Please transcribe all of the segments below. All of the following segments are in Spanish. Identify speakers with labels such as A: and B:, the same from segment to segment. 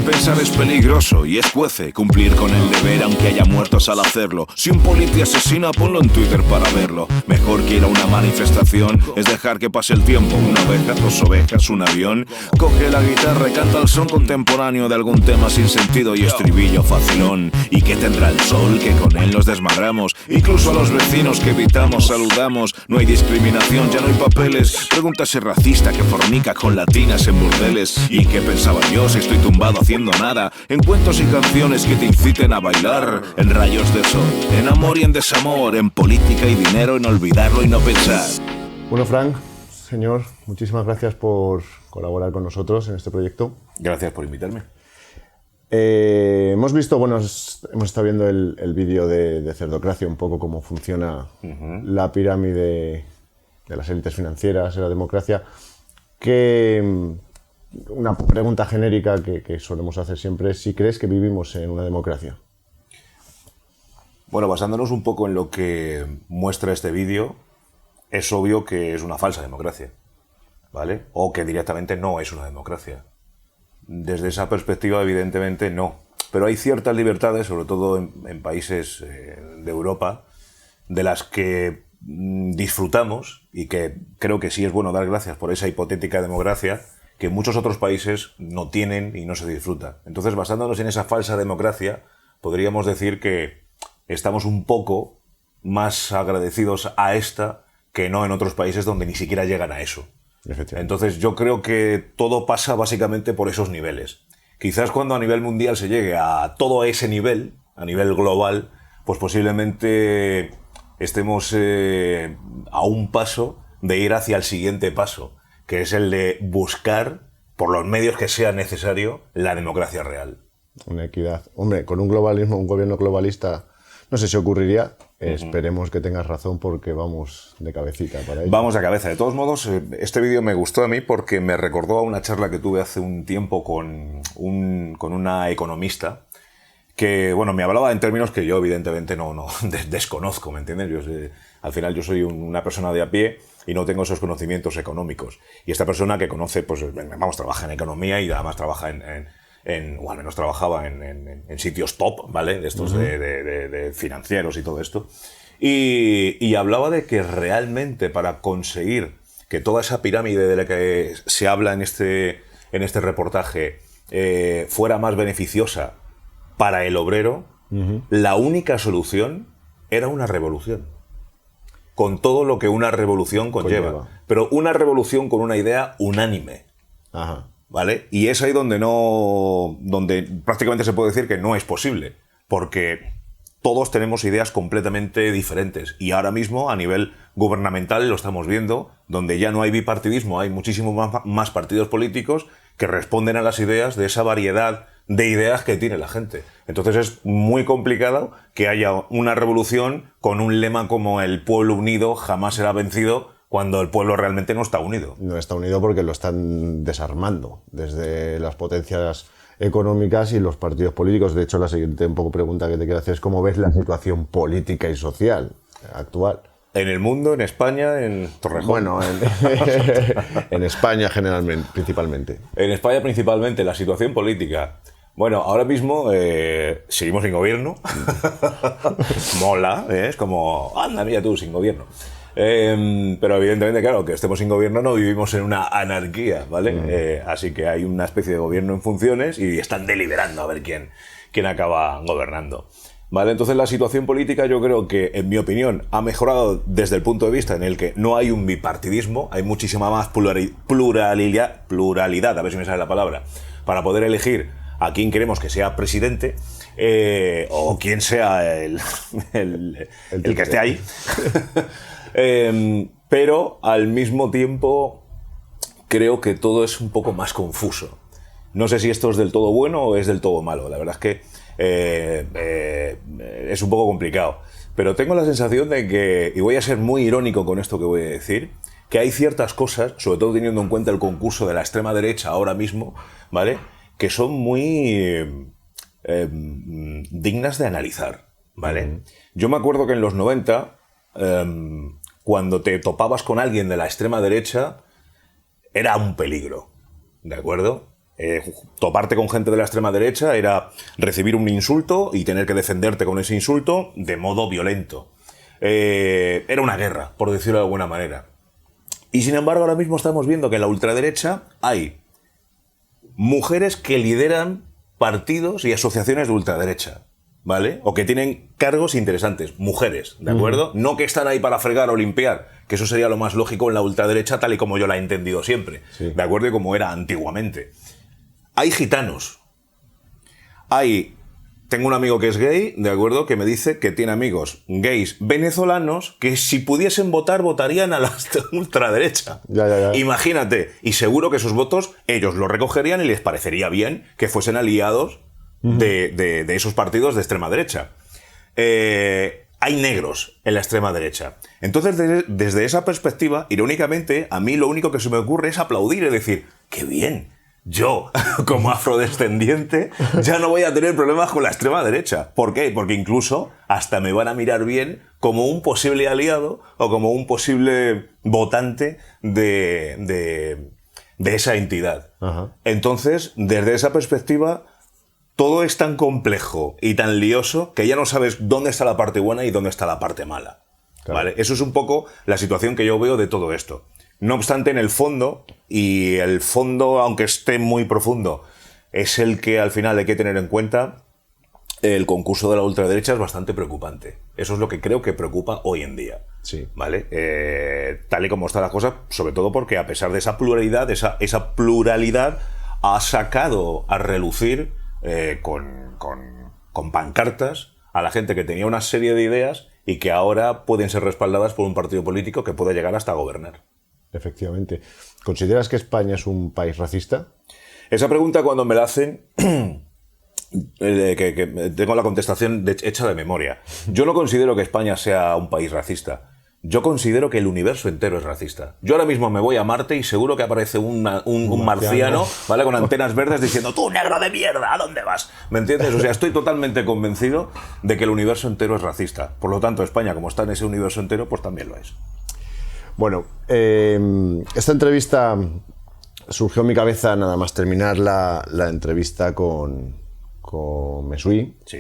A: Pensar es peligroso y escuece cumplir con el deber aunque haya muertos al hacerlo. Si un poli asesina, ponlo en Twitter para verlo. Mejor que ir a una manifestación es dejar que pase el tiempo. Una oveja, dos ovejas, un avión. Coge la guitarra y canta el son contemporáneo de algún tema sin sentido y estribillo facilón. ¿Y qué tendrá el sol? Que con él nos desmadramos. Incluso a los vecinos que evitamos, saludamos. No hay discriminación, ya no hay papeles. Pregúntase racista que fornica con latinas en burdeles. ¿Y qué pensaba yo si estoy tumbado haciendo nada? En cuentos y canciones que te inciten a bailar. En rayos de sol, en amor y en desamor. En política y dinero, en olvidarlo y no pensar.
B: Bueno, Frank, señor, muchísimas gracias por colaborar con nosotros en este proyecto.
C: Gracias por invitarme.
B: Hemos visto, bueno, hemos estado viendo el vídeo de Cerdocracia, un poco cómo funciona la pirámide de las élites financieras, de la democracia. Una pregunta genérica que solemos hacer siempre es si crees que vivimos en una democracia.
C: Bueno, basándonos un poco en lo que muestra este vídeo, es obvio que es una falsa democracia, ¿vale? O que directamente no es una democracia. Desde esa perspectiva, evidentemente, no. Pero hay ciertas libertades, sobre todo en países de Europa, de las que disfrutamos y que creo que sí es bueno dar gracias por esa hipotética democracia que muchos otros países no tienen y no se disfruta. Entonces, basándonos en esa falsa democracia, podríamos decir que estamos un poco más agradecidos a esta que no en otros países donde ni siquiera llegan a eso. Entonces, yo creo que todo pasa básicamente por esos niveles. Quizás cuando a nivel mundial se llegue a todo ese nivel, a nivel global, pues posiblemente estemos a un paso de ir hacia el siguiente paso, que es el de buscar, por los medios que sea necesario, la democracia real.
B: Una equidad. Hombre, con un globalismo, un gobierno globalista, no sé si ocurriría. Esperemos que tengas razón porque vamos de cabecita para ello.
C: Vamos de cabeza. De todos modos, este vídeo me gustó a mí porque me recordó a una charla que tuve hace un tiempo con una economista que, bueno, me hablaba en términos que yo evidentemente no desconozco, ¿me entiendes? Al final yo soy una persona de a pie y no tengo esos conocimientos económicos. Y esta persona que conoce, pues, vamos, trabaja en economía y además trabaja o al menos trabajaba en sitios top, ¿vale? De estos de financieros y todo esto. Y hablaba de que realmente para conseguir que toda esa pirámide de la que se habla en este reportaje fuera más beneficiosa para el obrero, la única solución era una revolución. Con todo lo que una revolución conlleva. Pero una revolución con una idea unánime.
B: Ajá.
C: ¿Vale? Y es ahí donde prácticamente se puede decir que no es posible, porque todos tenemos ideas completamente diferentes y ahora mismo a nivel gubernamental lo estamos viendo, donde ya no hay bipartidismo, hay muchísimos más partidos políticos que responden a las ideas de esa variedad de ideas que tiene la gente. Entonces es muy complicado que haya una revolución con un lema como el pueblo unido jamás será vencido, cuando el pueblo realmente no está unido.
B: No está unido porque lo están desarmando desde las potencias económicas y los partidos políticos. De hecho, la siguiente un poco pregunta que te quiero hacer es ¿cómo ves la situación política y social actual?
C: En el mundo, en España, en Torrejón.
B: Bueno, en España generalmente, principalmente.
C: En España principalmente, la situación política. Bueno, ahora mismo seguimos sin gobierno. Mola, es como, anda, mira tú, sin gobierno. Pero evidentemente, claro, que estemos sin gobierno no vivimos en una anarquía, ¿vale? Así que hay una especie de gobierno en funciones y están deliberando a ver quién acaba gobernando, ¿vale? Entonces la situación política yo creo que, en mi opinión, ha mejorado desde el punto de vista en el que no hay un bipartidismo, hay muchísima más pluralidad, a ver si me sale la palabra, para poder elegir a quién queremos que sea presidente o quién sea el que esté ahí. Pero al mismo tiempo creo que todo es un poco más confuso. No sé si esto es del todo bueno o es del todo malo. La verdad es que es un poco complicado. Pero tengo la sensación de que, y voy a ser muy irónico con esto que voy a decir, que hay ciertas cosas, sobre todo teniendo en cuenta el concurso de la extrema derecha ahora mismo, ¿vale?, que son muy dignas de analizar, ¿vale? Yo me acuerdo que en los 90... cuando te topabas con alguien de la extrema derecha, era un peligro, ¿de acuerdo? Toparte con gente de la extrema derecha era recibir un insulto y tener que defenderte con ese insulto de modo violento. Era una guerra, por decirlo de alguna manera. Y sin embargo, ahora mismo estamos viendo que en la ultraderecha hay mujeres que lideran partidos y asociaciones de ultraderecha, ¿vale? O que tienen cargos interesantes, mujeres, ¿de acuerdo? No que están ahí para fregar o limpiar, que eso sería lo más lógico en la ultraderecha tal y como yo la he entendido siempre,
B: sí.
C: ¿De acuerdo? Y como era antiguamente. Hay gitanos. Tengo un amigo que es gay, ¿de acuerdo? Que me dice que tiene amigos gays venezolanos que si pudiesen votar, votarían a la ultraderecha.
B: Ya.
C: Imagínate. Y seguro que esos votos ellos los recogerían y les parecería bien que fuesen aliados de esos partidos de extrema derecha. Hay negros en la extrema derecha. Entonces, desde esa perspectiva, irónicamente, a mí lo único que se me ocurre es aplaudir, es decir, ¡qué bien! Yo, como afrodescendiente, ya no voy a tener problemas con la extrema derecha. ¿Por qué? Porque incluso hasta me van a mirar bien como un posible aliado o como un posible votante de esa entidad. Ajá. Entonces, desde esa perspectiva, todo es tan complejo y tan lioso que ya no sabes dónde está la parte buena y dónde está la parte mala. Claro. ¿Vale? Eso es un poco la situación que yo veo de todo esto. No obstante, en el fondo, y el fondo, aunque esté muy profundo, es el que al final hay que tener en cuenta, el concurso de la ultraderecha es bastante preocupante. Eso es lo que creo que preocupa hoy en día.
B: Sí.
C: ¿Vale? Tal y como está la cosa, sobre todo porque a pesar de esa pluralidad, esa pluralidad ha sacado a relucir con pancartas a la gente que tenía una serie de ideas y que ahora pueden ser respaldadas por un partido político que puede llegar hasta gobernar.
B: Efectivamente. ¿Consideras que España es un país racista?
C: Esa pregunta cuando me la hacen, que tengo la contestación hecha de memoria. Yo no considero que España sea un país racista. Yo considero que el universo entero es racista. Yo ahora mismo me voy a Marte y seguro que aparece un marciano, ¿vale? Con antenas verdes diciendo ¡tú, negro de mierda! ¿A dónde vas? ¿Me entiendes? O sea, estoy totalmente convencido de que el universo entero es racista. Por lo tanto, España, como está en ese universo entero, pues también lo es.
B: Bueno, esta entrevista surgió en mi cabeza nada más terminar la entrevista con Mesui.
C: Sí.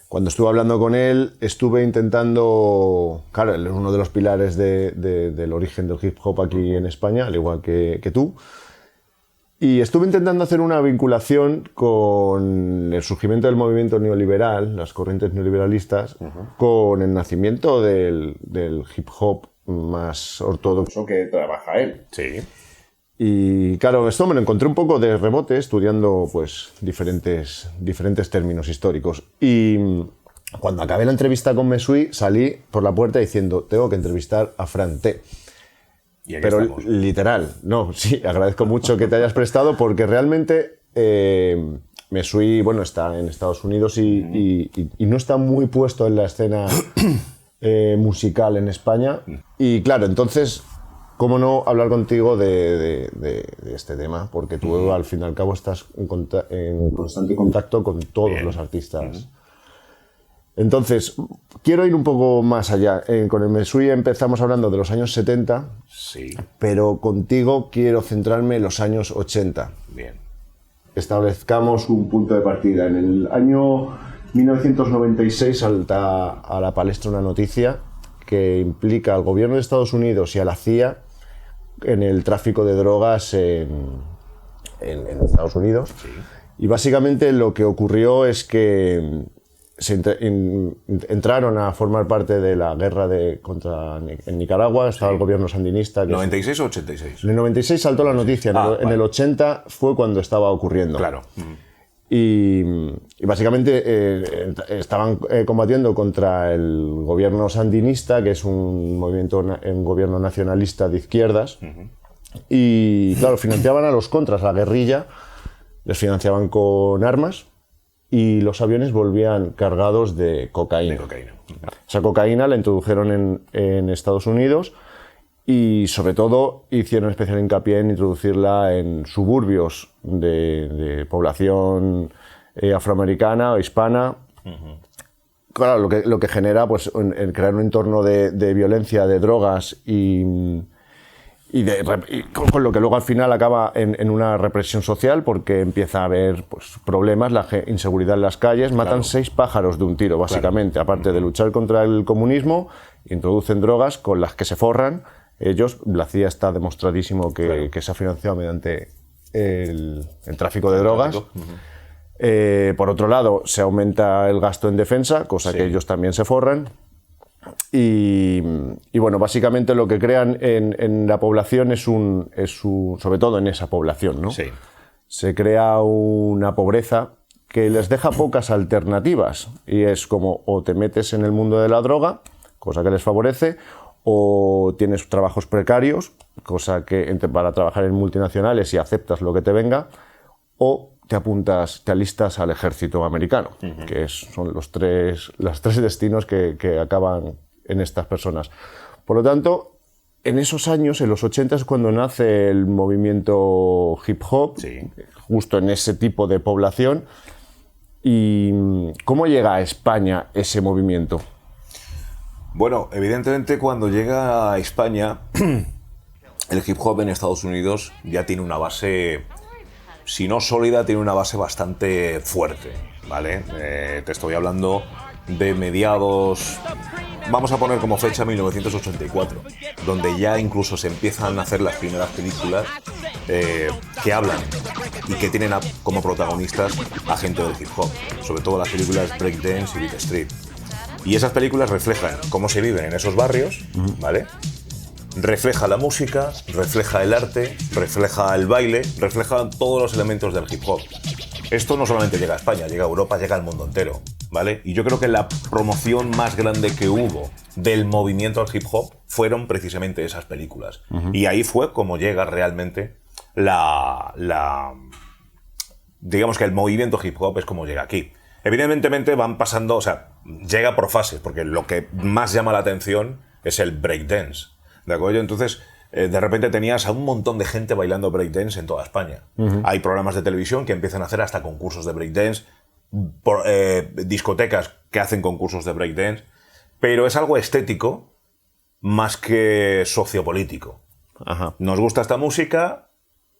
B: Cuando estuve hablando con él, estuve intentando... Claro, él es uno de los pilares del origen del hip hop aquí en España, al igual que tú. Y estuve intentando hacer una vinculación con el surgimiento del movimiento neoliberal, las corrientes neoliberalistas, con el nacimiento del hip hop más ortodoxo que trabaja él.
C: Sí.
B: Y claro, esto me lo encontré un poco de rebote estudiando pues diferentes términos históricos. Y cuando acabé la entrevista con Mesui, salí por la puerta diciendo, tengo que entrevistar a Fran T. Pero estamos. Literal, no, sí, agradezco mucho que te hayas prestado porque realmente Mesui, bueno, está en Estados Unidos y no está muy puesto en la escena musical en España. Y claro, entonces, ¿cómo no hablar contigo de este tema? Porque tú al fin y al cabo estás en constante contacto con todos los artistas. Entonces, quiero ir un poco más allá. Con el Mesui empezamos hablando de los años 70,
C: sí.
B: Pero contigo quiero centrarme en los años 80.
C: Bien.
B: Establezcamos un punto de partida. En el año 1996 salta a la palestra una noticia que implica al gobierno de Estados Unidos y a la CIA en el tráfico de drogas en Estados Unidos.
C: Sí.
B: Y básicamente lo que ocurrió es que entraron a formar parte de la guerra en Nicaragua, estaba el gobierno sandinista. Que
C: ¿96 o 86?
B: En el 96 saltó la noticia, en el 80 fue cuando estaba ocurriendo.
C: Claro.
B: Y básicamente estaban combatiendo contra el gobierno sandinista, que es un gobierno nacionalista de izquierdas. Y claro, financiaban a los contras, a la guerrilla, les financiaban con armas. Y los aviones volvían cargados de cocaína. Esa cocaína la introdujeron en Estados Unidos y sobre todo hicieron especial hincapié en introducirla en suburbios de población afroamericana o hispana. Claro, lo que genera pues, crear un entorno de violencia, de drogas y y con lo que luego al final acaba en una represión social, porque empieza a haber pues, problemas, la inseguridad en las calles, matan 6 pájaros de un tiro, básicamente. Aparte de luchar contra el comunismo, introducen drogas con las que se forran. Ellos, la CIA está demostradísimo que se ha financiado mediante el tráfico de drogas. Por otro lado, se aumenta el gasto en defensa, cosa que ellos también se forran. Y bueno, básicamente lo que crean en la población es sobre todo en esa población, ¿no?
C: Sí.
B: Se crea una pobreza que les deja pocas alternativas, y es como o te metes en el mundo de la droga, cosa que les favorece, o tienes trabajos precarios, cosa que para trabajar en multinacionales y aceptas lo que te venga, o te alistas al ejército americano, que son los tres destinos que acaban en estas personas. Por lo tanto, en esos años, en los 80, es cuando nace el movimiento hip hop, justo en ese tipo de población. ¿Y cómo llega a España ese movimiento?
C: Bueno, evidentemente cuando llega a España, el hip hop en Estados Unidos ya tiene una base, si no sólida, tiene una base bastante fuerte, ¿vale? Te estoy hablando de mediados, vamos a poner como fecha 1984, donde ya incluso se empiezan a hacer las primeras películas que hablan y que tienen como protagonistas a gente del hip hop, sobre todo las películas Breakdance y Beat Street. Y esas películas reflejan cómo se viven en esos barrios, ¿vale? Refleja la música, refleja el arte, refleja el baile, refleja todos los elementos del hip hop. Esto no solamente llega a España, llega a Europa, llega al mundo entero, ¿vale? Y yo creo que la promoción más grande que hubo del movimiento al hip hop fueron precisamente esas películas. Y ahí fue como llega realmente digamos que el movimiento hip hop es como llega aquí. Evidentemente van pasando, o sea, llega por fases, porque lo que más llama la atención es el breakdance, ¿de acuerdo? Entonces, de repente tenías a un montón de gente bailando breakdance en toda España. Hay programas de televisión que empiezan a hacer hasta concursos de breakdance, discotecas que hacen concursos de breakdance, pero es algo estético más que sociopolítico. Nos gusta esta música,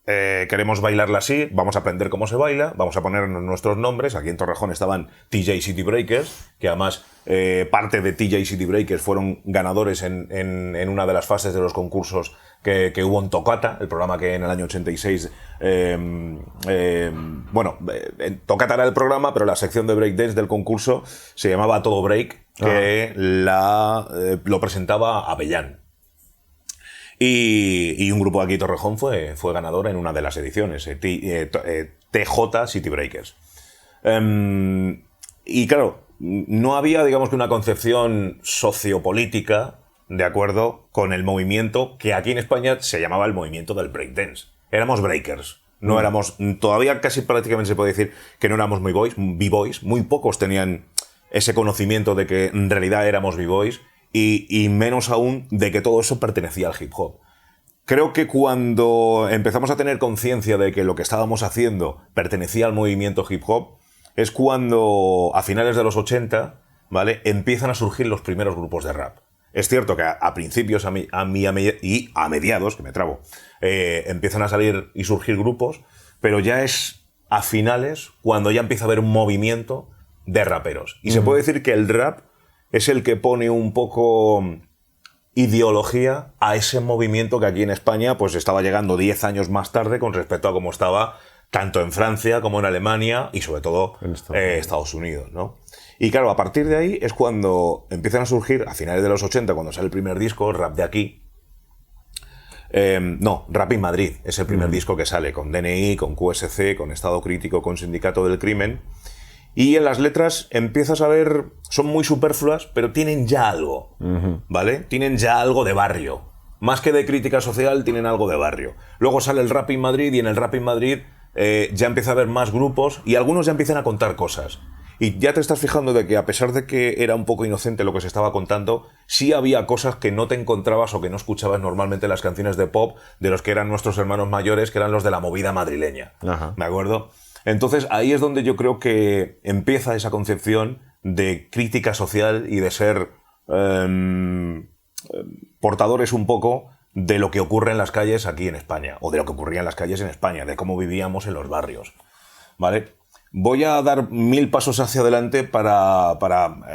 C: queremos bailarla así, vamos a aprender cómo se baila, vamos a ponernos nuestros nombres. Aquí en Torrejón estaban TJ City Breakers, que además parte de TJ City Breakers fueron ganadores en una de las fases de los concursos que hubo en Tocata, el programa que en el año 86... Tocata era el programa, pero la sección de breakdance del concurso se llamaba Todo Break, que lo presentaba Avellán. Y un grupo de aquí de Torrejón fue ganador en una de las ediciones, TJ City Breakers. Y claro, no había, digamos, que una concepción sociopolítica de acuerdo con el movimiento que aquí en España se llamaba el movimiento del breakdance. Éramos breakers, no éramos, todavía casi prácticamente se puede decir que no éramos b-boys, muy pocos tenían ese conocimiento de que en realidad éramos b-boys. Y menos aún de que todo eso pertenecía al hip hop. Creo que cuando empezamos a tener conciencia de que lo que estábamos haciendo pertenecía al movimiento hip hop, es cuando a finales de los 80, ¿vale?, empiezan a surgir los primeros grupos de rap. Es cierto que a principios y a mediados, que me trabo, empiezan a salir y surgir grupos, pero ya es a finales cuando ya empieza a haber un movimiento de raperos. Y se puede decir que el rap es el que pone un poco ideología a ese movimiento que aquí en España pues estaba llegando 10 años más tarde con respecto a cómo estaba tanto en Francia como en Alemania y sobre todo en Estados Unidos, ¿no? Y claro, a partir de ahí es cuando empiezan a surgir, a finales de los 80, cuando sale el primer disco, Rap de Aquí. Rap in Madrid es el primer disco que sale, con DNI, con QSC, con Estado Crítico, con Sindicato del Crimen. Y en las letras empiezas a ver, son muy superfluas, pero tienen ya algo, ¿vale? Tienen ya algo de barrio. Más que de crítica social, tienen algo de barrio. Luego sale el Rap in Madrid y en el Rap in Madrid ya empieza a haber más grupos y algunos ya empiezan a contar cosas. Y ya te estás fijando de que a pesar de que era un poco inocente lo que se estaba contando, sí había cosas que no te encontrabas o que no escuchabas normalmente en las canciones de pop de los que eran nuestros hermanos mayores, que eran los de la movida madrileña. ¿De acuerdo? Entonces ahí es donde yo creo que empieza esa concepción de crítica social y de ser portadores un poco de lo que ocurre en las calles aquí en España, o de lo que ocurría en las calles en España, de cómo vivíamos en los barrios, ¿vale? Voy a dar 1000 pasos hacia adelante para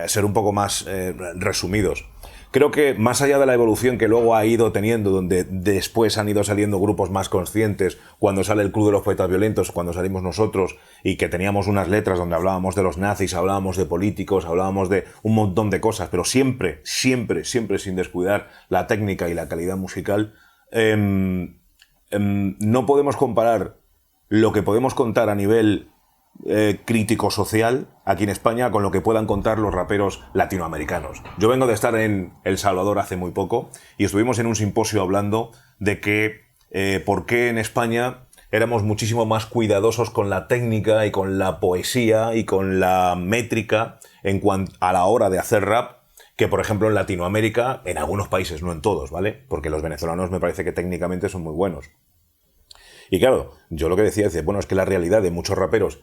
C: ser un poco más resumidos. Creo que más allá de la evolución que luego ha ido teniendo, donde después han ido saliendo grupos más conscientes, cuando sale el Club de los Poetas Violentos, cuando salimos nosotros, y que teníamos unas letras donde hablábamos de los nazis, hablábamos de políticos, hablábamos de un montón de cosas, pero siempre sin descuidar la técnica y la calidad musical, no podemos comparar lo que podemos contar a nivel crítico social aquí en España con lo que puedan contar los raperos latinoamericanos. Yo vengo de estar en El Salvador hace muy poco y estuvimos en un simposio hablando de que por qué en España éramos muchísimo más cuidadosos con la técnica y con la poesía y con la métrica en cuanto a la hora de hacer rap que, por ejemplo, en Latinoamérica, en algunos países, no en todos, ¿vale? Porque los venezolanos me parece que técnicamente son muy buenos. Y claro, yo lo que decía es, bueno, es que la realidad de muchos raperos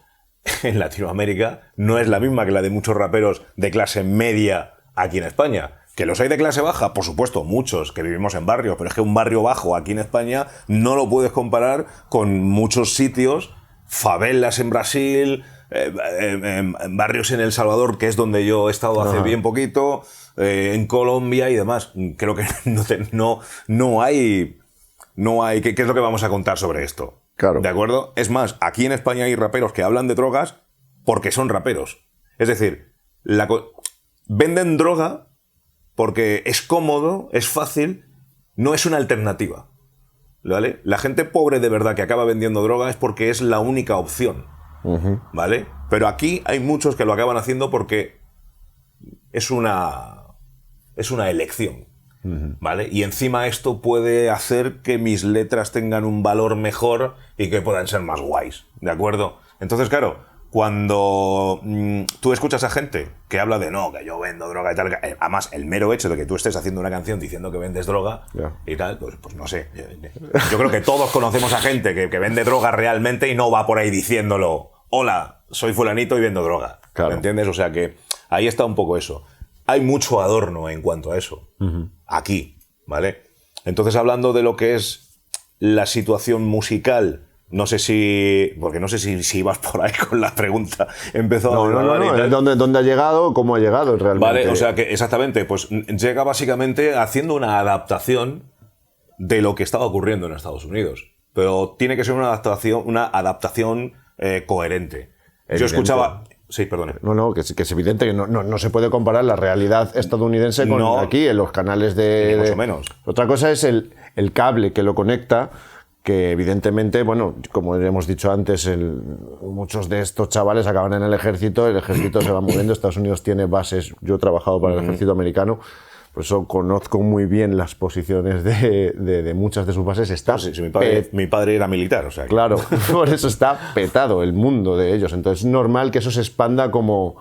C: en Latinoamérica no es la misma que la de muchos raperos de clase media aquí en España. ¿Que los hay de clase baja? Por supuesto, muchos, que vivimos en barrios, pero es que un barrio bajo aquí en España no lo puedes comparar con muchos sitios, favelas en Brasil, barrios en El Salvador, que es donde yo he estado hace bien poquito, en Colombia y demás. Creo que no hay... ¿Qué es lo que vamos a contar sobre esto?
B: Claro.
C: ¿De acuerdo? Es más, aquí en España hay raperos que hablan de drogas porque son raperos. Es decir, venden droga porque es cómodo, es fácil, no es una alternativa. ¿Vale? La gente pobre de verdad que acaba vendiendo droga es porque es la única opción. ¿Vale? Pero aquí hay muchos que lo acaban haciendo porque es una elección. ¿Vale? Y encima esto puede hacer que mis letras tengan un valor mejor y que puedan ser más guays, ¿de acuerdo? Entonces, claro, cuando tú escuchas a gente que habla de no, que yo vendo droga y tal, además el mero hecho de que tú estés haciendo una canción diciendo que vendes droga y tal, pues no sé. Yo creo que todos conocemos a gente que vende droga realmente y no va por ahí diciéndolo, hola, soy fulanito y vendo droga.
B: Claro.
C: ¿Me entiendes? O sea que ahí está un poco eso. Hay mucho adorno en cuanto a eso, aquí, ¿vale? Entonces, hablando de lo que es la situación musical, no sé si ibas por ahí con la pregunta. Empezó
B: No. ¿Dónde ha llegado? ¿Cómo ha llegado realmente?
C: Vale, o sea que exactamente, pues llega básicamente haciendo una adaptación de lo que estaba ocurriendo en Estados Unidos. Pero tiene que ser una adaptación coherente. Yo escuchaba... Sí, perdón.
B: No, que es evidente que no se puede comparar la realidad estadounidense con aquí, en los canales de...
C: Ni mucho menos.
B: Otra cosa es el cable que lo conecta, que evidentemente, bueno, como hemos dicho antes, muchos de estos chavales acaban en el ejército se va moviendo, Estados Unidos tiene bases, yo he trabajado para el ejército americano, por eso conozco muy bien las posiciones de muchas de sus bases.
C: Mi padre era militar, o sea.
B: Claro, por eso está petado el mundo de ellos. Entonces es normal que eso se expanda como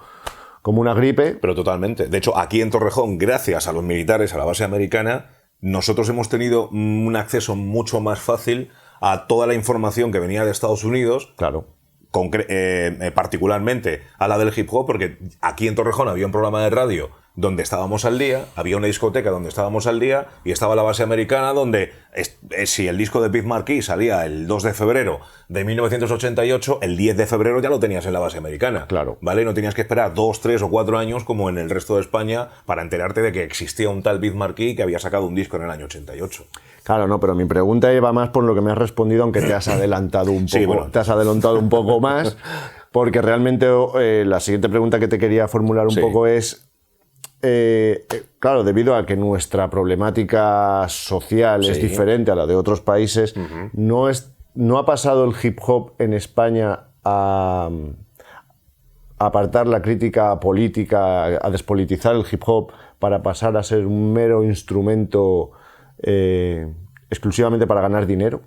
B: una gripe.
C: Pero totalmente. De hecho, aquí en Torrejón, gracias a los militares, a la base americana, nosotros hemos tenido un acceso mucho más fácil a toda la información que venía de Estados Unidos.
B: Claro.
C: Particularmente a la del hip hop, porque aquí en Torrejón había un programa de radio donde estábamos al día, había una discoteca donde estábamos al día y estaba la base americana donde si el disco de Beef Marquis salía el 2 de febrero de 1988, el 10 de febrero ya lo tenías en la base americana.
B: Claro.
C: ¿Vale? No tenías que esperar 2, 3 o 4 años como en el resto de España para enterarte de que existía un tal Beef Marquis que había sacado un disco en el año 88.
B: Claro, no, pero mi pregunta iba más por lo que me has respondido, aunque te has adelantado un poco.
C: Sí, bueno.
B: Te has adelantado un poco más, porque realmente la siguiente pregunta que te quería formular un poco es... claro, debido a que nuestra problemática social es diferente a la de otros países, no ha pasado el hip hop en España a apartar la crítica política, a despolitizar el hip hop para pasar a ser un mero instrumento exclusivamente para ganar dinero.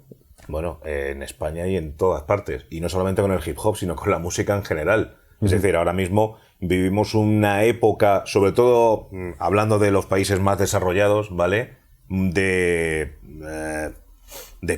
C: Bueno, en España y en todas partes, y no solamente con el hip hop, sino con la música en general. Es decir, ahora mismo vivimos una época, sobre todo hablando de los países más desarrollados, ¿vale? De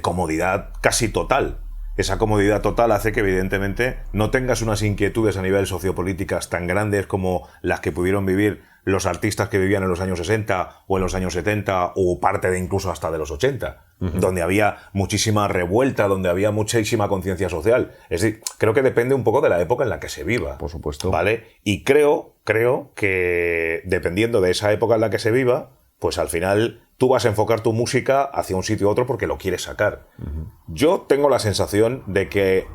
C: comodidad casi total. Esa comodidad total hace que, evidentemente, no tengas unas inquietudes a nivel sociopolíticas tan grandes como las que pudieron vivir los artistas que vivían en los años 60 o en los años 70 o parte de incluso hasta de los 80, donde había muchísima revuelta, donde había muchísima conciencia social. Es decir, creo que depende un poco de la época en la que se viva.
B: Por supuesto.
C: ¿Vale? Y creo que dependiendo de esa época en la que se viva, pues al final tú vas a enfocar tu música hacia un sitio u otro porque lo quieres sacar. Yo tengo la sensación de que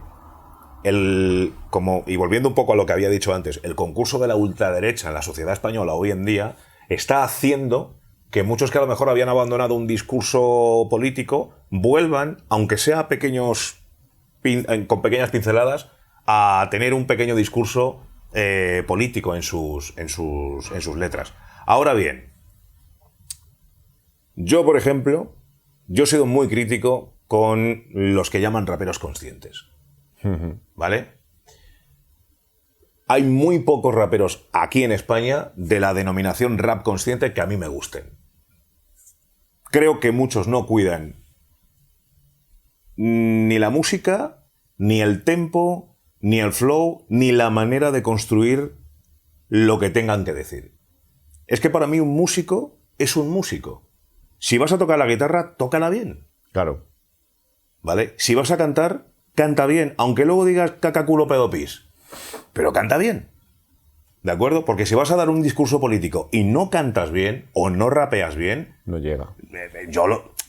C: y volviendo un poco a lo que había dicho antes, el concurso de la ultraderecha en la sociedad española hoy en día está haciendo que muchos que a lo mejor habían abandonado un discurso político vuelvan, aunque sea con pequeñas pinceladas, a tener un pequeño discurso político en sus letras. Ahora bien, yo, por ejemplo, he sido muy crítico con los que llaman raperos conscientes. ¿Vale? Hay muy pocos raperos aquí en España de la denominación rap consciente que a mí me gusten. Creo que muchos no cuidan ni la música, ni el tempo, ni el flow, ni la manera de construir lo que tengan que decir. Es que para mí un músico es un músico. Si vas a tocar la guitarra, tócala bien.
B: Claro.
C: ¿Vale? Si vas a cantar, canta bien, aunque luego digas caca, culo, pedo, pis. Pero canta bien. ¿De acuerdo? Porque si vas a dar un discurso político y no cantas bien o no rapeas bien...
B: No llega.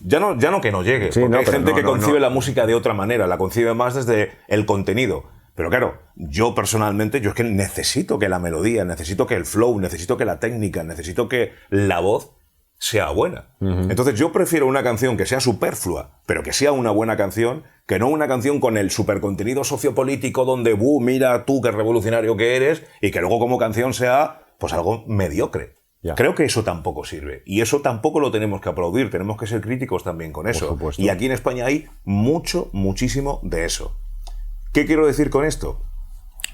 C: Ya no que no llegue.
B: Sí,
C: porque
B: no,
C: hay gente que concibe
B: no.
C: la música de otra manera, la concibe más desde el contenido. Pero claro, yo personalmente, yo es que necesito que la melodía, necesito que el flow, necesito que la técnica, necesito que la voz sea buena. Entonces yo prefiero una canción que sea superflua, pero que sea una buena canción, que no una canción con el supercontenido sociopolítico donde, mira tú qué revolucionario que eres, y que luego como canción sea pues algo mediocre.
B: Ya.
C: Creo que eso tampoco sirve. Y eso tampoco lo tenemos que aplaudir, tenemos que ser críticos también con eso.
B: Por supuesto.
C: Y aquí en España hay muchísimo de eso. ¿Qué quiero decir con esto?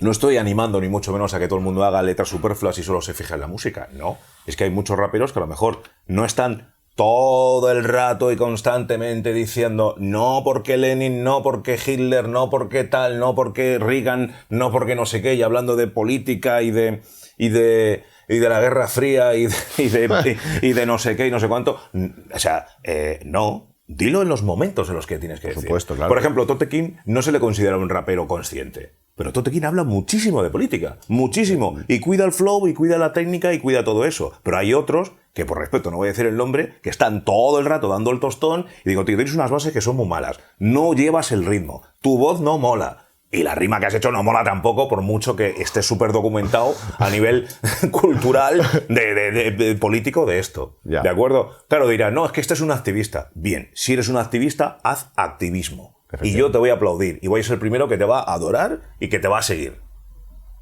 C: No estoy animando ni mucho menos a que todo el mundo haga letras superfluas y solo se fije en la música. No, es que hay muchos raperos que a lo mejor no están todo el rato y constantemente diciendo no porque Lenin, no porque Hitler, no porque tal, no porque Reagan, no porque no sé qué, y hablando de política y de la Guerra Fría y de no sé qué y no sé cuánto. O sea, no. Dilo en los momentos en los que tienes que decir.
B: Por supuesto, claro.
C: Por ejemplo, Tote King no se le considera un rapero consciente. Pero Tote King habla muchísimo de política. Muchísimo. Y cuida el flow, y cuida la técnica, y cuida todo eso. Pero hay otros, que por respeto no voy a decir el nombre, que están todo el rato dando el tostón y digo, tío, tienes unas bases que son muy malas. No llevas el ritmo. Tu voz no mola. Y la rima que has hecho no mola tampoco, por mucho que esté súper documentado a nivel cultural, de político de esto.
B: Ya.
C: ¿De acuerdo? Claro, dirás, no, es que este es un activista. Bien, si eres un activista, haz activismo. Y yo te voy a aplaudir. Y voy a ser el primero que te va a adorar y que te va a seguir.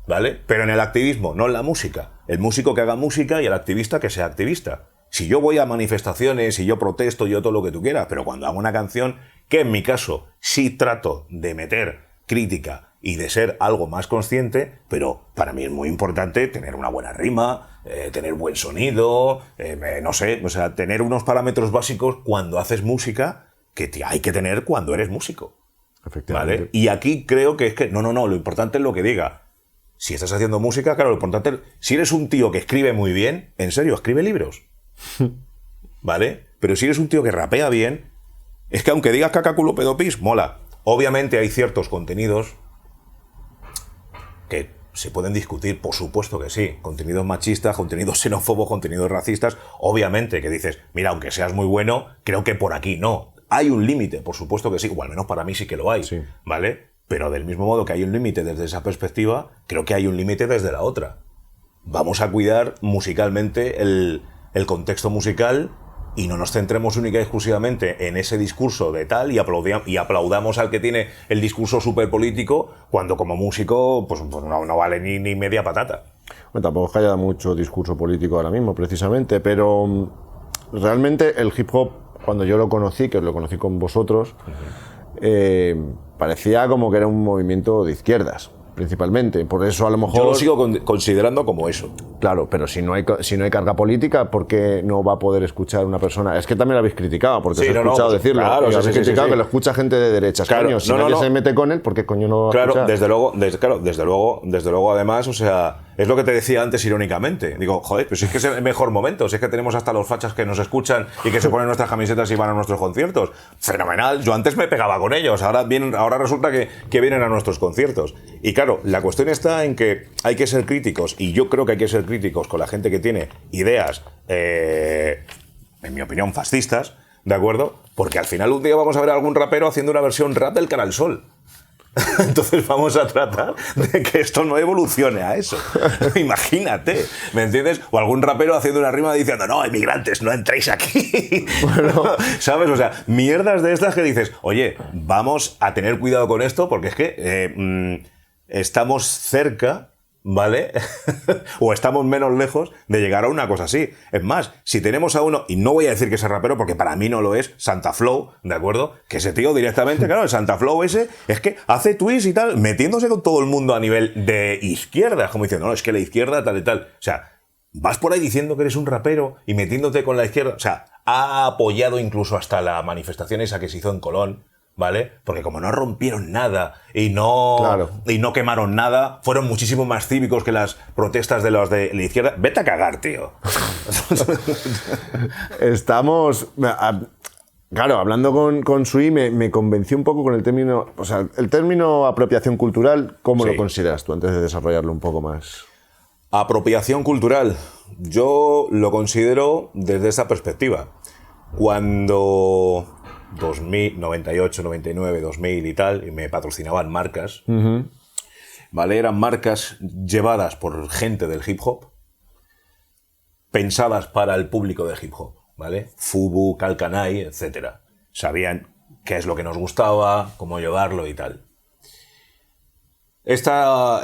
C: ¿Vale? Pero en el activismo, no en la música. El músico que haga música y el activista que sea activista. Si yo voy a manifestaciones, si yo protesto, yo todo lo que tú quieras, pero cuando hago una canción, que en mi caso sí trato de meter crítica y de ser algo más consciente, pero para mí es muy importante tener una buena rima, tener buen sonido, no sé, o sea, tener unos parámetros básicos cuando haces música que hay que tener cuando eres músico.
B: Efectivamente.
C: ¿Vale? Y aquí creo que es que, no, lo importante es lo que diga. Si estás haciendo música, claro, lo importante es, si eres un tío que escribe muy bien, en serio, escribe libros. ¿Vale? Pero si eres un tío que rapea bien, es que aunque digas caca, culo, pedo, pis, mola. Obviamente hay ciertos contenidos que se pueden discutir, por supuesto que sí. Contenidos machistas, contenidos xenófobos, contenidos racistas. Obviamente que dices, mira, aunque seas muy bueno, creo que por aquí no. Hay un límite, por supuesto que sí, o al menos para mí sí que lo hay,
B: sí.
C: ¿Vale? Pero del mismo modo que hay un límite desde esa perspectiva, creo que hay un límite desde la otra. Vamos a cuidar musicalmente el contexto musical y no nos centremos única y exclusivamente en ese discurso de tal y aplaudamos al que tiene el discurso súper político cuando como músico pues no vale ni media patata.
B: Bueno, tampoco es que haya mucho discurso político ahora mismo, precisamente, pero realmente el hip hop, cuando yo lo conocí, que lo conocí con vosotros, parecía como que era un movimiento de izquierdas, principalmente. Por eso a lo mejor...
C: Yo lo sigo considerando como eso.
B: Claro, pero si no hay carga política, ¿por qué no va a poder escuchar una persona? Es que también lo habéis criticado, porque os he escuchado decirlo.
C: Claro,
B: habéis criticado que lo escucha gente de derechas.
C: Claro,
B: coño, si nadie se mete con él, ¿por qué coño no va a escuchar?
C: Desde luego, además, o sea, es lo que te decía antes irónicamente. Digo, joder, pues si es que es el mejor momento, si es que tenemos hasta los fachas que nos escuchan y que se ponen nuestras camisetas y van a nuestros conciertos. Fenomenal, yo antes me pegaba con ellos, ahora resulta que vienen a nuestros conciertos. Y claro, la cuestión está en que hay que ser críticos, y yo creo que hay que ser críticos con la gente que tiene ideas, en mi opinión, fascistas, ¿de acuerdo? Porque al final un día vamos a ver a algún rapero haciendo una versión rap del Canal Sol. Entonces vamos a tratar de que esto no evolucione a eso. Imagínate, ¿me entiendes? O algún rapero haciendo una rima diciendo, no, inmigrantes, no entréis aquí. Bueno, ¿sabes? O sea, mierdas de estas que dices, oye, vamos a tener cuidado con esto porque es que estamos cerca, ¿vale? O estamos menos lejos de llegar a una cosa así. Es más, si tenemos a uno, y no voy a decir que sea rapero porque para mí no lo es, Santa Flow, ¿de acuerdo? Que ese tío directamente, claro, el Santa Flow ese, es que hace tweets y tal, metiéndose con todo el mundo a nivel de izquierda, como diciendo, no, es que la izquierda tal y tal. O sea, vas por ahí diciendo que eres un rapero y metiéndote con la izquierda. O sea, ha apoyado incluso hasta la manifestación esa que se hizo en Colón, ¿vale? Porque como no rompieron nada y no quemaron nada, fueron muchísimo más cívicos que las protestas de los de la izquierda. Vete a cagar, tío.
B: Estamos... Claro, hablando con Sui me convenció un poco con el término... O sea, el término apropiación cultural, ¿cómo lo consideras tú antes de desarrollarlo un poco más?
C: Apropiación cultural. Yo lo considero desde esa perspectiva. Cuando... 2000, 98, 99, 2000 y tal, y me patrocinaban marcas, ¿vale? Eran marcas llevadas por gente del hip hop, pensadas para el público de hip hop, ¿vale? Fubu, Calcanay, etcétera. Sabían qué es lo que nos gustaba, cómo llevarlo y tal.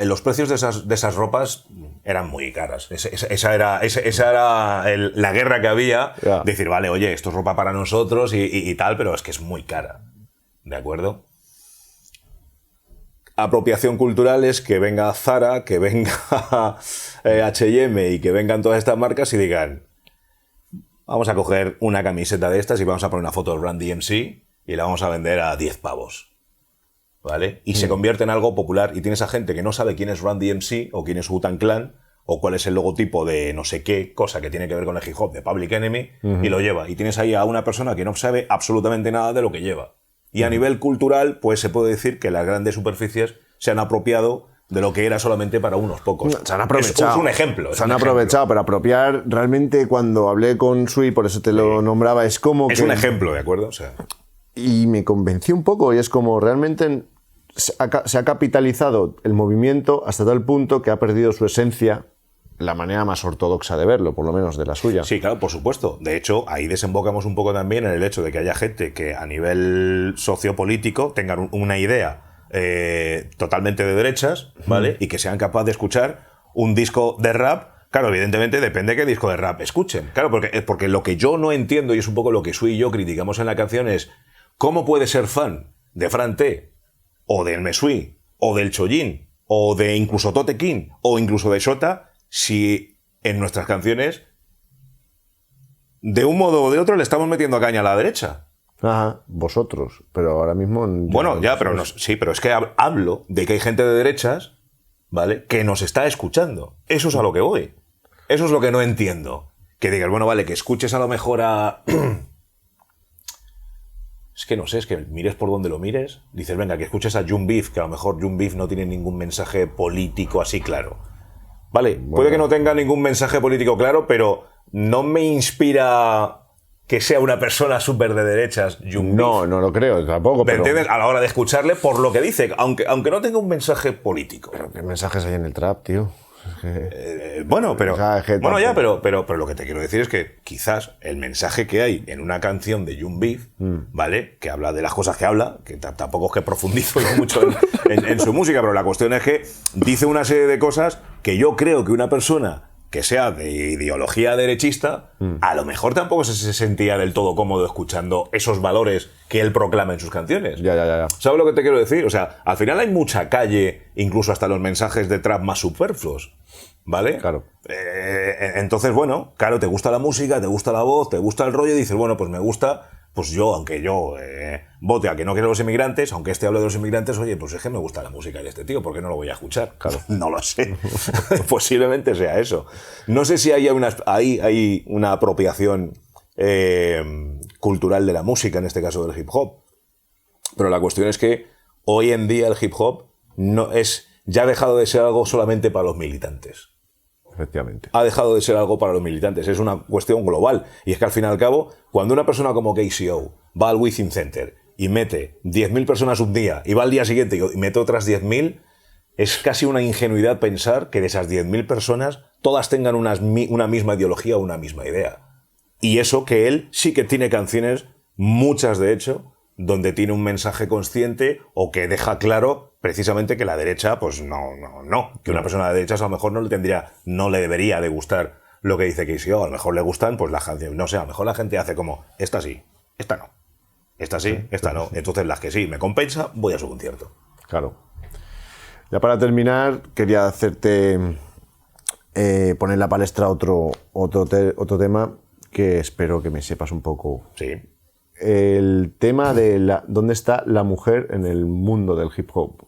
C: Los precios de esas ropas eran muy caras. Esa era la guerra que había. Yeah. Decir, vale, oye, esto es ropa para nosotros y tal, pero es que es muy cara. ¿De acuerdo? Apropiación cultural es que venga Zara, que venga H&M y que vengan todas estas marcas y digan, vamos a coger una camiseta de estas y vamos a poner una foto de Run DMC y la vamos a vender a 10 pavos. ¿Vale? Y se convierte en algo popular y tienes a gente que no sabe quién es Run DMC o quién es Wu-Tang Clan o cuál es el logotipo de no sé qué cosa que tiene que ver con el hip hop de Public Enemy y lo lleva. Y tienes ahí a una persona que no sabe absolutamente nada de lo que lleva. Y a nivel cultural, pues se puede decir que las grandes superficies se han apropiado de lo que era solamente para unos pocos.
B: Se han aprovechado.
C: Es un ejemplo.
B: Se han aprovechado, pero apropiar realmente cuando hablé con Sui, por eso te lo nombraba, es como
C: es un ejemplo, ¿de acuerdo? O sea...
B: Y me convenció un poco y es como realmente... Se ha capitalizado el movimiento hasta tal punto que ha perdido su esencia, la manera más ortodoxa de verlo, por lo menos de la suya.
C: Sí, claro, por supuesto. De hecho, ahí desembocamos un poco también en el hecho de que haya gente que a nivel sociopolítico tengan una idea totalmente de derechas, ¿vale? Y que sean capaces de escuchar un disco de rap. Claro, evidentemente depende de qué disco de rap escuchen. Claro, porque lo que yo no entiendo, y es un poco lo que Sui y yo criticamos en la canción, es ¿cómo puede ser fan de Fran T, o del Mesui, o del Chollín, o de incluso Tote King, o incluso de Shota, si en nuestras canciones, de un modo o de otro, le estamos metiendo a caña a la derecha?
B: Ajá, vosotros, pero ahora mismo...
C: Bueno, ya, pero sí, pero es que hablo de que hay gente de derechas, ¿vale?, que nos está escuchando. Eso es a lo que voy. Eso es lo que no entiendo. Que digas, bueno, vale, que escuches a lo mejor a... Es que no sé, es que mires por donde lo mires. Dices, venga, que escuches a Jun Beef, que a lo mejor Jun Beef no tiene ningún mensaje político así claro. Vale, bueno, puede que no tenga ningún mensaje político claro, pero no me inspira que sea una persona súper de derechas, Jun Beef.
B: No lo creo, tampoco.
C: ¿Me entiendes? A la hora de escucharle por lo que dice, aunque no tenga un mensaje político.
B: Pero ¿qué mensajes hay en el trap, tío?
C: Bueno, pero lo que te quiero decir es que quizás el mensaje que hay en una canción de Jun Beef, ¿vale?, que habla de las cosas que habla, que tampoco es que profundizo yo mucho en su música, pero la cuestión es que dice una serie de cosas que yo creo que una persona que sea de ideología derechista, a lo mejor tampoco se sentía del todo cómodo escuchando esos valores que él proclama en sus canciones.
B: Ya.
C: ¿Sabes lo que te quiero decir? O sea, al final hay mucha calle, incluso hasta los mensajes de trap más superfluos, ¿vale?
B: Claro.
C: Entonces, bueno, claro, te gusta la música, te gusta la voz, te gusta el rollo y dices, bueno, pues me gusta pues aunque yo vote a que no quiero los inmigrantes, aunque hable de los inmigrantes, oye, pues es que me gusta la música de este tío, ¿por qué no lo voy a escuchar? Claro. No lo sé. Posiblemente sea eso. No sé si hay una apropiación cultural de la música, en este caso del hip hop, pero la cuestión es que hoy en día el hip hop ya ha dejado de ser algo solamente para los militantes.
B: Efectivamente.
C: Ha dejado de ser algo para los militantes, es una cuestión global. Y es que al fin y al cabo, cuando una persona como KCO va al Within Center y mete 10.000 personas un día y va al día siguiente y mete otras 10.000, es casi una ingenuidad pensar que de esas 10.000 personas todas tengan una misma ideología o una misma idea. Y eso que él sí que tiene canciones, muchas de hecho, donde tiene un mensaje consciente o que deja claro precisamente que la derecha, pues no. Que una persona de derecha a lo mejor no le debería de gustar lo que dice KCO. A lo mejor le gustan, pues las canciones, no sé, a lo mejor la gente hace como, esta sí, esta no. Esta sí, esta no. Entonces las que sí me compensa, voy a su concierto.
B: Claro. Ya para terminar, quería hacerte poner en la palestra otro tema que espero que me sepas un poco.
C: Sí.
B: El tema de dónde está la mujer en el mundo del hip hop.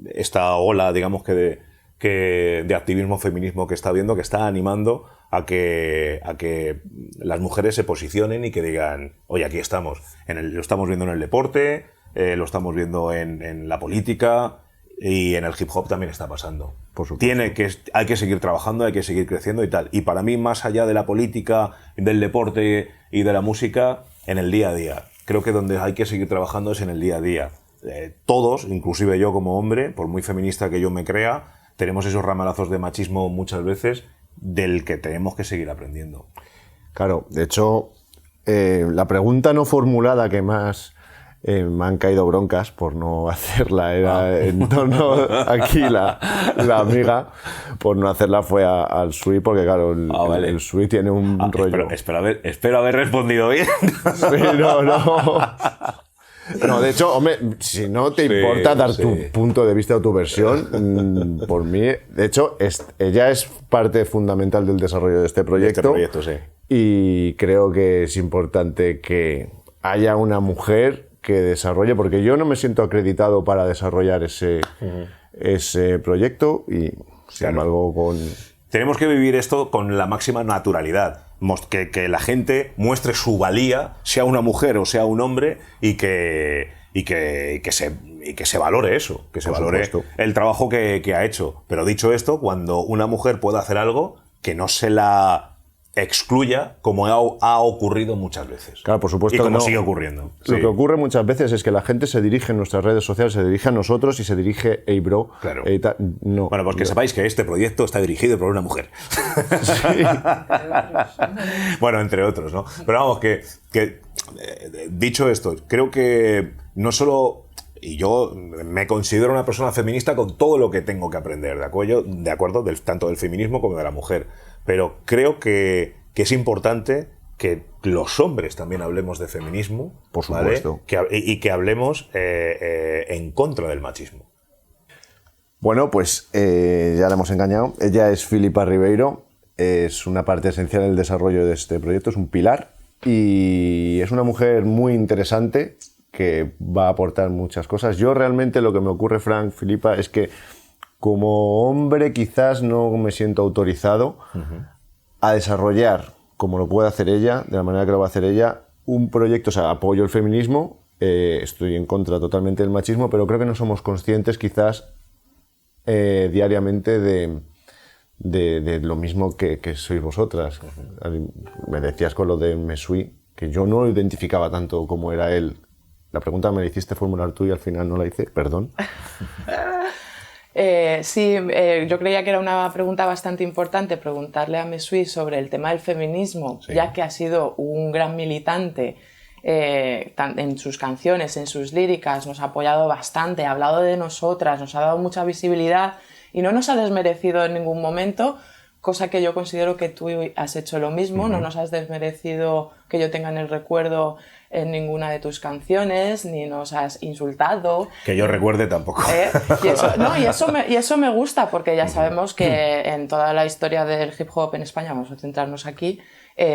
C: Esta ola, digamos que de activismo feminismo que está viendo, que está animando a que las mujeres se posicionen y que digan, oye, aquí estamos. Lo estamos viendo en el deporte, lo estamos viendo en la política y en el hip hop también está pasando.
B: Por supuesto.
C: Hay que seguir trabajando, hay que seguir creciendo y tal. Y para mí, más allá de la política, del deporte y de la música, en el día a día. Creo que donde hay que seguir trabajando es en el día a día. Todos, inclusive yo como hombre, por muy feminista que yo me crea, tenemos esos ramalazos de machismo muchas veces del que tenemos que seguir aprendiendo.
B: Claro, de hecho, la pregunta no formulada que más me han caído broncas por no hacerla era en torno aquí la amiga por no hacerla fue al Sui, porque claro, el Sui tiene un rollo.
C: Espero haber respondido bien.
B: Sí, no. No, de hecho, hombre, si no te importa dar tu punto de vista o tu versión, por mí, de hecho, ella es parte fundamental del desarrollo de este proyecto.
C: Sí.
B: Y creo que es importante que haya una mujer que desarrolle, porque yo no me siento acreditado para desarrollar ese proyecto y sin embargo
C: tenemos que vivir esto con la máxima naturalidad, que la gente muestre su valía, sea una mujer o sea un hombre, y que se valore eso, que se valore el trabajo que ha hecho. Pero dicho esto, cuando una mujer pueda hacer algo, que no se la excluya, como ha ocurrido muchas veces.
B: Claro, por supuesto.
C: Y como sigue ocurriendo.
B: Lo que ocurre muchas veces es que la gente se dirige en nuestras redes sociales, se dirige a nosotros y se dirige, hey bro.
C: Claro.
B: No.
C: Bueno, pues que sepáis que este proyecto está dirigido por una mujer. Sí. Bueno, entre otros, ¿no? Pero vamos, dicho esto, creo que no solo... Y yo me considero una persona feminista con todo lo que tengo que aprender, ¿de acuerdo? Tanto del feminismo como de la mujer. Pero creo que es importante que los hombres también hablemos de feminismo.
B: Por supuesto.
C: ¿Vale? Y que hablemos en contra del machismo.
B: Bueno, pues ya la hemos engañado. Ella es Filipa Ribeiro. Es una parte esencial en el desarrollo de este proyecto. Es un pilar. Y es una mujer muy interesante que va a aportar muchas cosas. Yo realmente lo que me ocurre, Frank, Filipa, es que como hombre quizás no me siento autorizado a desarrollar, como lo puede hacer ella, de la manera que lo va a hacer ella, un proyecto. O sea, apoyo el feminismo, estoy en contra totalmente del machismo, pero creo que no somos conscientes quizás diariamente de lo mismo que sois vosotras. Me decías con lo de Mesui, que yo no lo identificaba tanto como era él. La pregunta me la hiciste formular tú y al final no la hice, perdón.
D: Sí, yo creía que era una pregunta bastante importante preguntarle a Mesui sobre el tema del feminismo, sí, ya que ha sido un gran militante en sus canciones, en sus líricas, nos ha apoyado bastante, ha hablado de nosotras, nos ha dado mucha visibilidad y no nos ha desmerecido en ningún momento, cosa que yo considero que tú has hecho lo mismo, no nos has desmerecido que yo tenga en el recuerdo en ninguna de tus canciones, ni nos has insultado.
C: Que yo recuerde tampoco.
D: Y eso me gusta, porque ya sabemos que en toda la historia del hip hop en España, vamos a centrarnos aquí,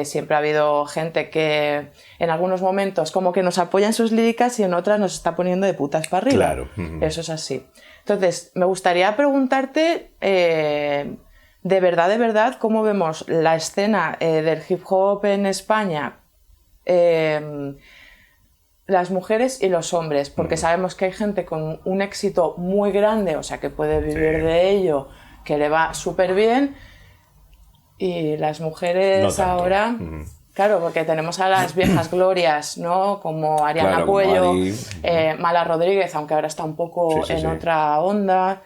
D: Siempre ha habido gente que en algunos momentos como que nos apoya en sus líricas y en otras nos está poniendo de putas para arriba.
C: Claro.
D: Eso es así. Entonces, me gustaría preguntarte, de verdad, cómo vemos la escena del hip hop en España, las mujeres y los hombres, porque sabemos que hay gente con un éxito muy grande, o sea, que puede vivir de ello, que le va súper bien, y las mujeres
C: No
D: ahora... Claro, porque tenemos a las viejas glorias, ¿no? Como Ariana Puello, Mala Rodríguez, aunque ahora está un poco en otra onda.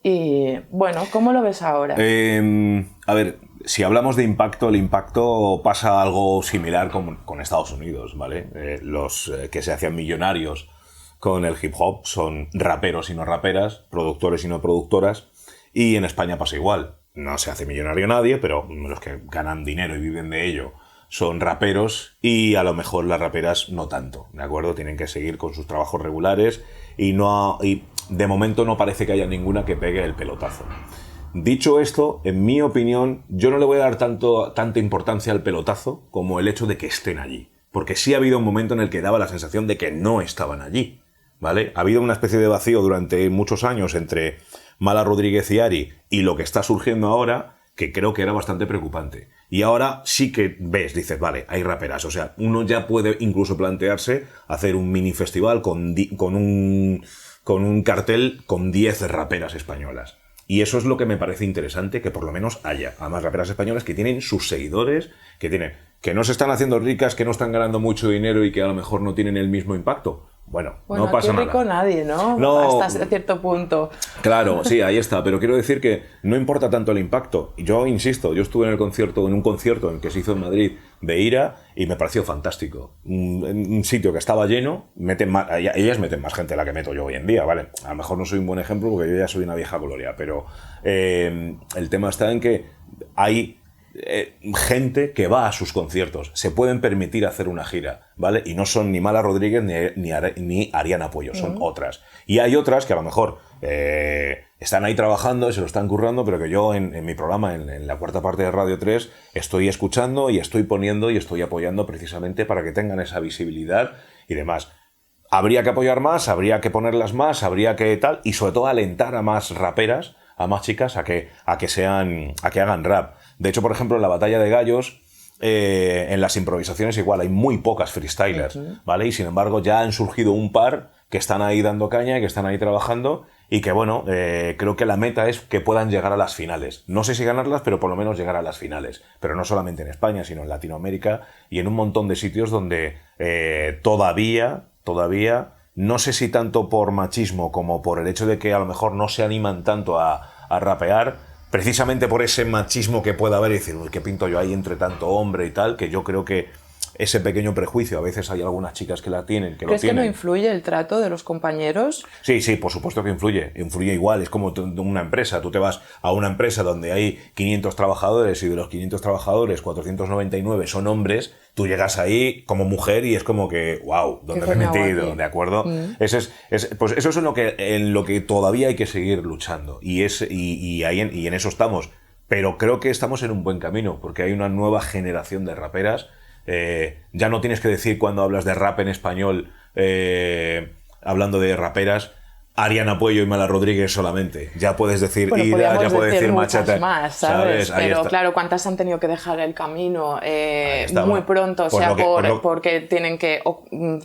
D: Y bueno, ¿cómo lo ves ahora?
C: A ver, si hablamos de impacto, el impacto pasa algo similar con Estados Unidos, ¿vale? Los que se hacían millonarios con el hip hop son raperos y no raperas, productores y no productoras, y en España pasa igual. No se hace millonario nadie, pero los que ganan dinero y viven de ello son raperos, y a lo mejor las raperas no tanto, ¿de acuerdo? Tienen que seguir con sus trabajos regulares y de momento no parece que haya ninguna que pegue el pelotazo. Dicho esto, en mi opinión, yo no le voy a dar tanta importancia al pelotazo como el hecho de que estén allí, porque sí ha habido un momento en el que daba la sensación de que no estaban allí, ¿vale? Ha habido una especie de vacío durante muchos años entre Mala Rodríguez y Ari y lo que está surgiendo ahora, que creo que era bastante preocupante. Y ahora sí que dices, vale, hay raperas. O sea, uno ya puede incluso plantearse hacer un mini festival con un cartel con 10 raperas españolas. Y eso es lo que me parece interesante, que por lo menos haya. Además, raperas españolas que tienen sus seguidores, que no se están haciendo ricas, que no están ganando mucho dinero y que a lo mejor no tienen el mismo impacto. Bueno, no pasa nada.
D: Rico nadie, ¿no? Hasta cierto punto.
C: Claro, sí, ahí está. Pero quiero decir que no importa tanto el impacto. Yo insisto, yo estuve en un concierto en el que se hizo en Madrid de Ira y me pareció fantástico. Un sitio que estaba lleno, ellas meten más gente de la que meto yo hoy en día, ¿vale? A lo mejor no soy un buen ejemplo porque yo ya soy una vieja gloria, pero el tema está en que hay gente que va a sus conciertos, se pueden permitir hacer una gira, ¿vale? Y no son ni Mala Rodríguez ni Ariana Puello, son otras. Y hay otras que a lo mejor están ahí trabajando, se lo están currando, pero que yo en mi programa, en la cuarta parte de Radio 3, estoy escuchando y estoy poniendo y estoy apoyando precisamente para que tengan esa visibilidad y demás. Habría que apoyar más, habría que ponerlas más, habría que tal, y sobre todo alentar a más raperas, a más chicas a que hagan rap. De hecho, por ejemplo, en la Batalla de Gallos, en las improvisaciones igual hay muy pocas freestylers, ¿vale? Y sin embargo ya han surgido un par que están ahí dando caña y que están ahí trabajando y que, bueno, creo que la meta es que puedan llegar a las finales. No sé si ganarlas, pero por lo menos llegar a las finales. Pero no solamente en España, sino en Latinoamérica y en un montón de sitios donde todavía, no sé si tanto por machismo como por el hecho de que a lo mejor no se animan tanto a rapear, precisamente por ese machismo que pueda haber y decir, uy, ¿qué pinto yo ahí entre tanto hombre y tal? Que yo creo que ese pequeño prejuicio, a veces hay algunas chicas que lo tienen.
D: ¿Crees que no influye el trato de los compañeros?
C: Sí, por supuesto que influye igual, es como una empresa, tú te vas a una empresa donde hay 500 trabajadores y de los 500 trabajadores 499 son hombres, tú llegas ahí como mujer y es como que, wow, ¿dónde me he metido? ¿De acuerdo? Pues eso es en lo que todavía hay que seguir luchando y en eso estamos, pero creo que estamos en un buen camino porque hay una nueva generación de raperas. Ya no tienes que decir cuando hablas de rap en español, hablando de raperas, Ariana Puello y Mala Rodríguez solamente. Ya puedes decir Ida, ya puedes decir Machata.
D: Más, ¿sabes? Pero claro, ¿cuántas han tenido que dejar el camino muy pronto?
C: Pues
D: porque tienen que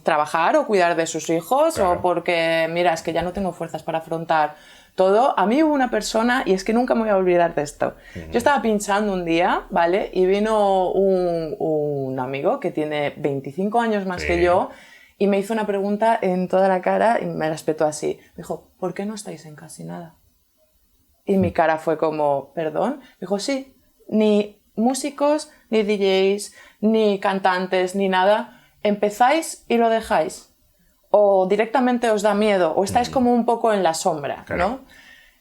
D: trabajar o cuidar de sus hijos, claro. O porque, mira, es que ya no tengo fuerzas para afrontar todo. A mí hubo una persona, y es que nunca me voy a olvidar de esto. Yo estaba pinchando un día, ¿vale? Y vino un amigo que tiene 25 años más que yo y me hizo una pregunta en toda la cara y me la espetó así. Me dijo, ¿por qué no estáis en casi nada? Y mi cara fue como, ¿perdón? Me dijo, sí, ni músicos, ni DJs, ni cantantes, ni nada. Empezáis y lo dejáis. O directamente os da miedo, o estáis como un poco en la sombra, claro. ¿No?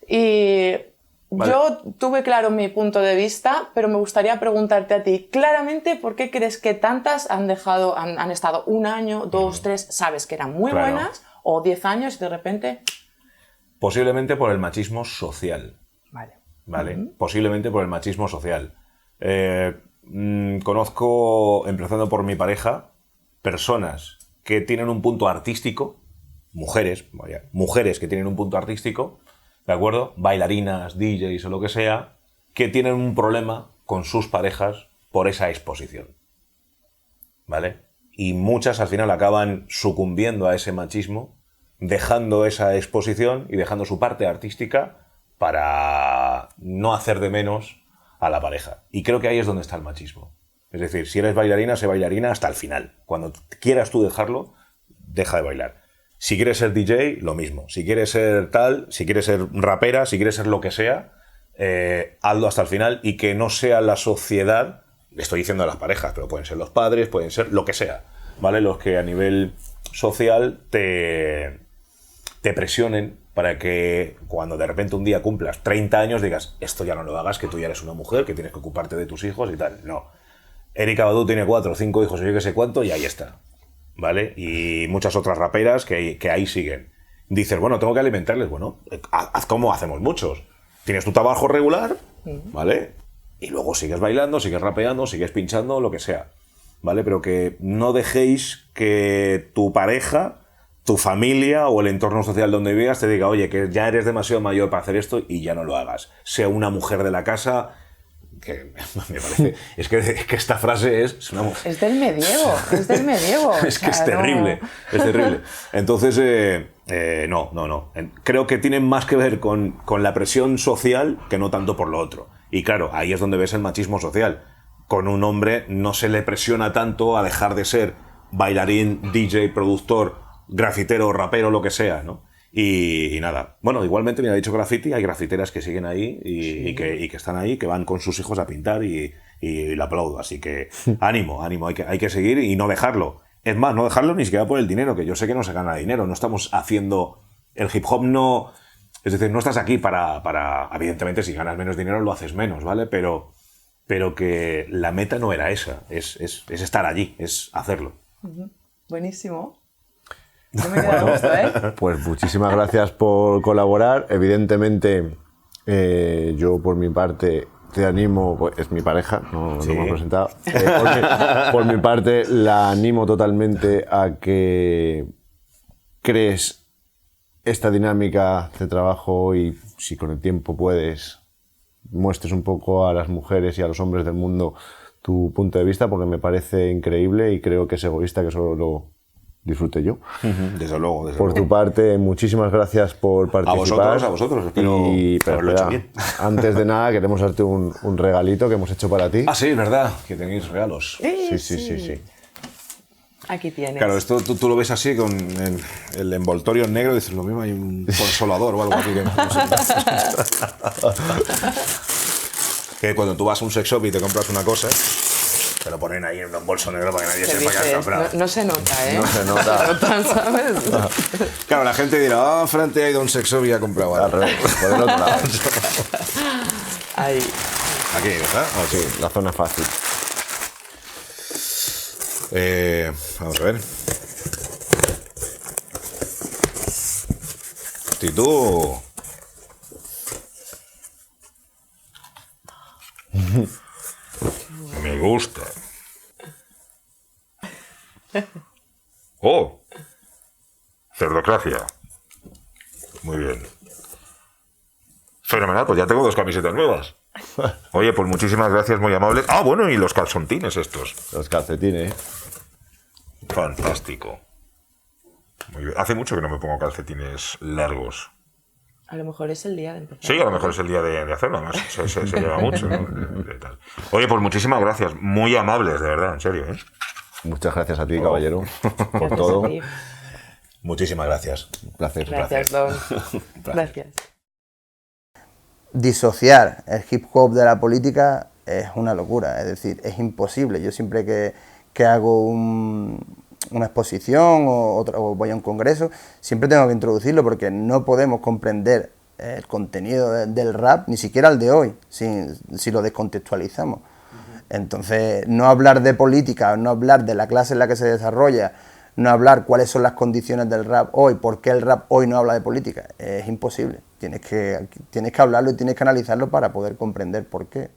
D: Y yo tuve claro mi punto de vista, pero me gustaría preguntarte a ti, claramente, ¿por qué crees que tantas han estado 1 año, 2, 3, sabes que eran muy buenas, o 10 años y de repente...
C: Posiblemente por el machismo social. Vale. Posiblemente por el machismo social. conozco, empezando por mi pareja, personas que tienen un punto artístico, mujeres que tienen un punto artístico, ¿de acuerdo? Bailarinas, DJs o lo que sea, que tienen un problema con sus parejas por esa exposición, ¿vale? Y muchas al final acaban sucumbiendo a ese machismo, dejando esa exposición y dejando su parte artística para no hacer de menos a la pareja. Y creo que ahí es donde está el machismo. Es decir, si eres bailarina, sé bailarina hasta el final. Cuando quieras tú dejarlo, deja de bailar. Si quieres ser DJ, lo mismo. Si quieres ser tal, si quieres ser rapera, si quieres ser lo que sea, hazlo hasta el final y que no sea la sociedad, le estoy diciendo a las parejas, pero pueden ser los padres, pueden ser lo que sea, ¿vale? Los que a nivel social te presionen para que cuando de repente un día cumplas 30 años digas, esto ya no lo hagas, que tú ya eres una mujer, que tienes que ocuparte de tus hijos y tal. No. Erykah Badu tiene 4 o 5 hijos o yo que sé cuánto y ahí está, ¿vale? Y muchas otras raperas que ahí siguen. Dices, bueno, tengo que alimentarles. Bueno, haz como hacemos muchos. Tienes tu trabajo regular, ¿vale? Y luego sigues bailando, sigues rapeando, sigues pinchando, lo que sea, ¿vale? Pero que no dejéis que tu pareja, tu familia o el entorno social donde vivas te diga, oye, que ya eres demasiado mayor para hacer esto y ya no lo hagas. Sea una mujer de la casa, que me parece... Es que esta frase es una mujer...
D: Es del medievo, es del medievo.
C: Es que es terrible, es terrible. Entonces, no. Creo que tiene más que ver con la presión social que no tanto por lo otro. Y claro, ahí es donde ves el machismo social. Con un hombre no se le presiona tanto a dejar de ser bailarín, DJ, productor, grafitero, rapero, lo que sea, ¿no? Y nada. Bueno, igualmente me ha dicho graffiti, hay grafiteras que siguen ahí y que están ahí, que van con sus hijos a pintar y le aplaudo. Así que ánimo, hay que seguir y no dejarlo. Es más, no dejarlo ni siquiera por el dinero, que yo sé que no se gana dinero. No estamos haciendo... El hip hop no... Es decir, no estás aquí para... Evidentemente, si ganas menos dinero lo haces menos, ¿vale? Pero que la meta no era esa. Es estar allí, es hacerlo.
D: Buenísimo. Yo me quedo a gusto, ¿eh?
B: Pues muchísimas gracias por colaborar. Evidentemente, yo por mi parte te animo, pues, es mi pareja, no
C: Sí.
B: me he presentado. Por mi parte la animo totalmente a que crees esta dinámica de trabajo y si con el tiempo puedes, muestres un poco a las mujeres y a los hombres del mundo tu punto de vista, porque me parece increíble y creo que es egoísta que solo lo disfrute yo.
C: Desde luego.
B: Por tu parte, muchísimas gracias por participar.
C: A vosotros. Espero haberlo hecho bien.
B: Antes de nada, queremos darte un regalito que hemos hecho para ti.
C: Ah, sí, es verdad, que tenéis regalos.
B: Sí.
D: Aquí tienes.
C: Claro, esto tú lo ves así con el envoltorio negro y dices, lo mismo hay un consolador o algo así. Que cuando tú vas a un sex shop y te compras una cosa, te lo ponen ahí en un bolso negro para que nadie sepa que has comprado.
D: No se nota, ¿eh?
B: No se nota.
D: ¿Sabes?
C: Claro, la gente dirá, Fran te ha ido a un sex shop y ha comprado algo.
B: Al revés, por el otro lado.
D: Ahí.
C: Aquí, ¿verdad? Ah, sí.
B: La zona fácil.
C: Vamos a ver. Actitud. Me gusta. Oh. Cerdocracia. Muy bien. Fenomenal, pues ya tengo 2 camisetas nuevas. Oye, pues muchísimas gracias, muy amables. Ah, bueno, y los calzontines estos.
B: Los calcetines.
C: Fantástico. Muy bien. Hace mucho que no me pongo calcetines largos.
D: A lo mejor es el día de empezar.
C: Sí, a lo mejor es el día de hacerlo, además se lleva mucho, ¿no? Oye, pues muchísimas gracias, muy amables, de verdad, en serio, ¿eh?
B: Muchas gracias a ti, caballero, por
D: Gracias
B: todo.
D: a ti.
C: Muchísimas gracias.
B: Un placer.
D: Gracias, Don. Gracias.
E: Disociar el hip hop de la política es una locura, es decir, es imposible. Yo siempre que hago una exposición o voy a un congreso, siempre tengo que introducirlo porque no podemos comprender el contenido del rap, ni siquiera el de hoy, si lo descontextualizamos. Entonces, no hablar de política, no hablar de la clase en la que se desarrolla, no hablar cuáles son las condiciones del rap hoy, por qué el rap hoy no habla de política, es imposible. Tienes que hablarlo y tienes que analizarlo para poder comprender por qué.